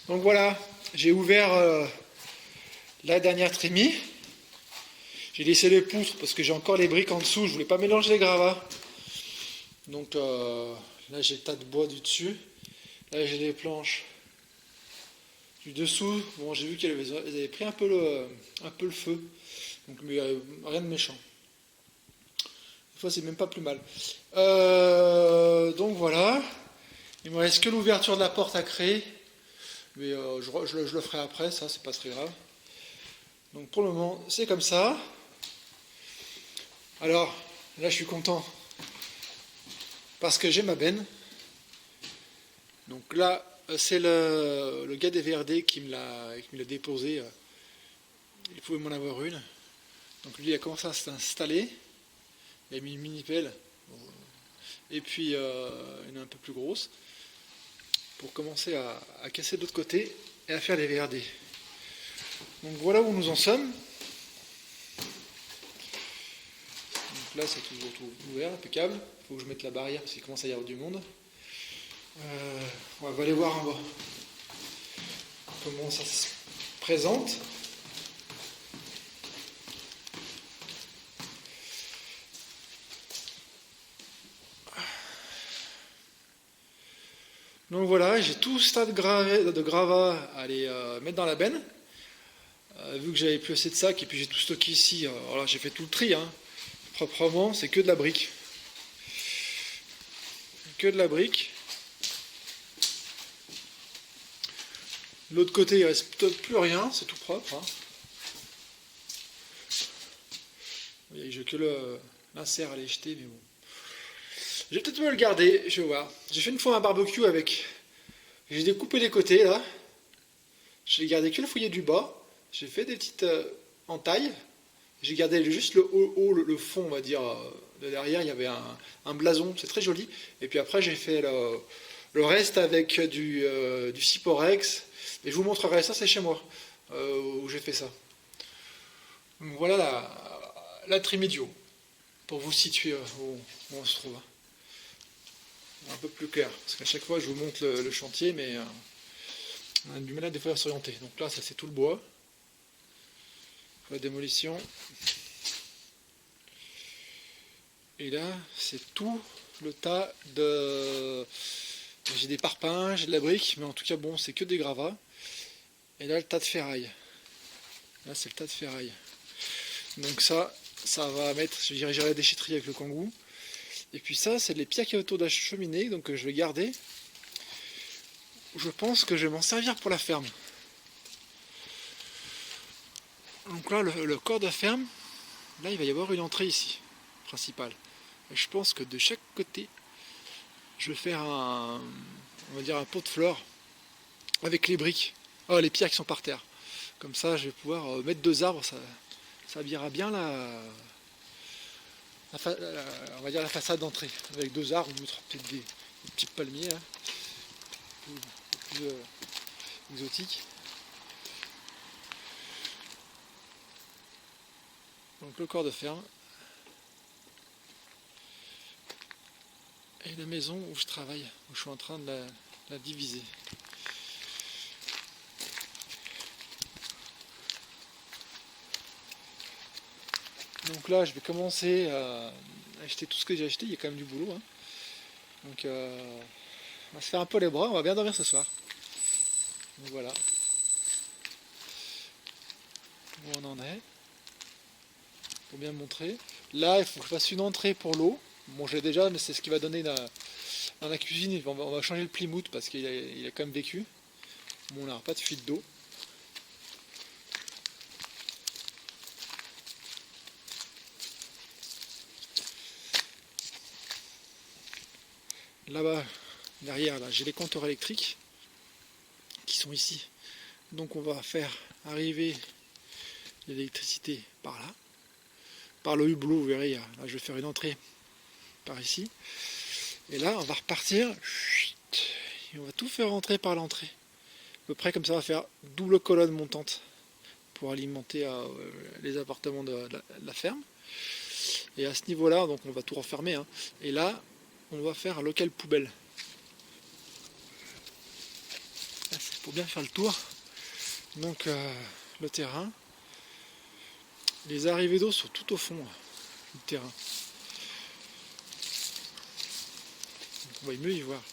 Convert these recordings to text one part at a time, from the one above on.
Donc voilà, j'ai ouvert la dernière trémie. J'ai laissé les poutres parce que j'ai encore les briques en dessous. Je voulais pas mélanger les gravats. Donc là j'ai le tas de bois du dessus. Là j'ai les planches du dessous. Bon, j'ai vu qu'elles avaient pris un peu le feu. Donc mais rien de méchant. Des fois c'est même pas plus mal. Donc voilà. Il me reste que l'ouverture de la porte à créer. Mais je le ferai après, ça c'est pas très grave. Donc pour le moment c'est comme ça. Alors là je suis content parce que j'ai ma benne. Donc là c'est le gars des VRD qui me l'a déposé. Il pouvait m'en avoir une. Donc lui il a commencé à s'installer. Il a mis une mini pelle. Et puis une un peu plus grosse. Pour commencer à casser de l'autre côté et à faire les VRD. Donc voilà où nous en sommes. Donc là c'est toujours tout ouvert, impeccable. Il faut que je mette la barrière parce qu'il commence à y avoir du monde. On va aller voir en bas comment ça se présente. Donc voilà, j'ai tout ce tas de gravats à aller mettre dans la benne. Vu que j'avais plus assez de sacs et puis j'ai tout stocké ici, alors là j'ai fait tout le tri, hein. Proprement, c'est que de la brique. Que de la brique. De l'autre côté, il ne reste peut-être plus rien, c'est tout propre, hein. J'ai que l'insert à les jeter, mais bon. Je vais peut-être me le garder, je vais voir. J'ai fait une fois un barbecue avec. J'ai découpé les côtés là. J'ai gardé que le fouillet du bas. J'ai fait des petites entailles. J'ai gardé juste le fond, on va dire, de derrière. Il y avait un blason, c'est très joli. Et puis après, j'ai fait le reste avec du Cyporex. Et je vous montrerai ça, c'est chez moi, où j'ai fait ça. Donc voilà la Trimédio, pour vous situer où on se trouve. Un peu plus clair, parce qu'à chaque fois, je vous montre le chantier, mais on a du mal à des fois à s'orienter. Donc là, ça c'est tout le bois. La démolition. Et là, c'est tout le tas de... J'ai des parpaings, j'ai de la brique, mais en tout cas, bon, c'est que des gravats. Et là, le tas de ferraille. Là, c'est le tas de ferraille. Donc ça va mettre... J'irai la déchetterie avec le kangou. Et puis ça, c'est les pierres qui y a autour de la cheminée, donc je vais garder. Je pense que je vais m'en servir pour la ferme. Donc là, le corps de ferme, là, il va y avoir une entrée ici, principale. Et je pense que de chaque côté, je vais faire on va dire un pot de fleurs avec les briques, les pierres qui sont par terre. Comme ça, je vais pouvoir mettre 2 arbres, ça habillera bien on va dire la façade d'entrée. Avec 2 arbres, on mettra peut-être des petits palmiers, hein, plus exotiques. Donc le corps de ferme. Et la maison où je travaille, où je suis en train de la diviser. Donc là, je vais commencer à acheter tout ce que j'ai acheté. Il y a quand même du boulot, hein. Donc on va se faire un peu les bras. On va bien dormir ce soir. Donc voilà. Où on en est. Pour bien montrer. Là, il faut que je fasse une entrée pour l'eau. Bon, j'ai déjà, mais c'est ce qui va donner dans la cuisine. On va changer le Plymouth parce qu'il a quand même vécu. Bon, on n'aura pas de fuite d'eau. Là-bas, derrière, là, j'ai les compteurs électriques qui sont ici. Donc on va faire arriver l'électricité par là. Par le hublot, vous verrez, là je vais faire une entrée par ici. Et là, on va repartir. Et on va tout faire rentrer par l'entrée. À peu près comme ça, on va faire double colonne montante pour alimenter les appartements de la ferme. Et à ce niveau-là, donc on va tout refermer, hein. Et là, on va faire un local poubelle. Là, c'est pour bien faire le tour. Donc le terrain. Les arrivées d'eau sont tout au fond du terrain. Donc, on va mieux y voir.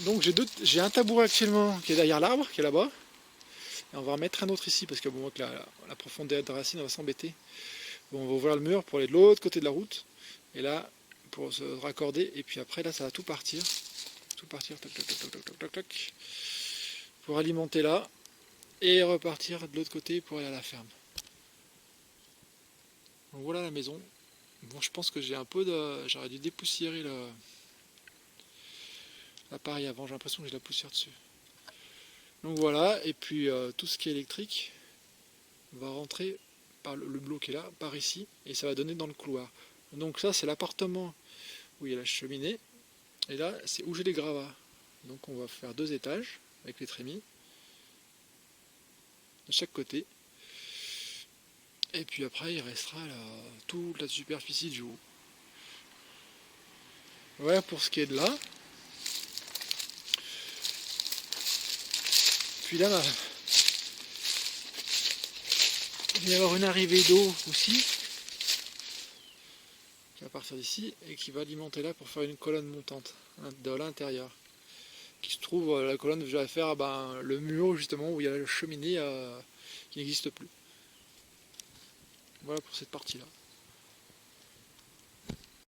Donc j'ai un tabouret actuellement qui est derrière l'arbre, qui est là-bas. Et on va en mettre un autre ici parce que bon, avec la profondeur de racine, on va s'embêter. Bon, on va ouvrir le mur pour aller de l'autre côté de la route. Et là, pour se raccorder. Et puis après, là, ça va tout partir. Tout partir, toc, toc, toc, toc, toc, toc, toc, pour alimenter là. Et repartir de l'autre côté pour aller à la ferme. Donc voilà la maison. Bon, je pense que j'aurais dû dépoussiérer l'appareil avant. J'ai l'impression que j'ai de la poussière dessus. Donc voilà, et puis tout ce qui est électrique va rentrer par le bloc qui est là, par ici, et ça va donner dans le couloir. Donc ça c'est l'appartement où il y a la cheminée, et là c'est où j'ai les gravats. Donc on va faire 2 étages avec les trémies de chaque côté. Et puis après il restera toute la superficie du haut. Voilà pour ce qui est de là. Puis là, il va y avoir une arrivée d'eau aussi, qui va partir d'ici et qui va alimenter là pour faire une colonne montante de l'intérieur. Qui se trouve, la colonne que je vais faire le mur justement où il y a la cheminée qui n'existe plus. Voilà pour cette partie là.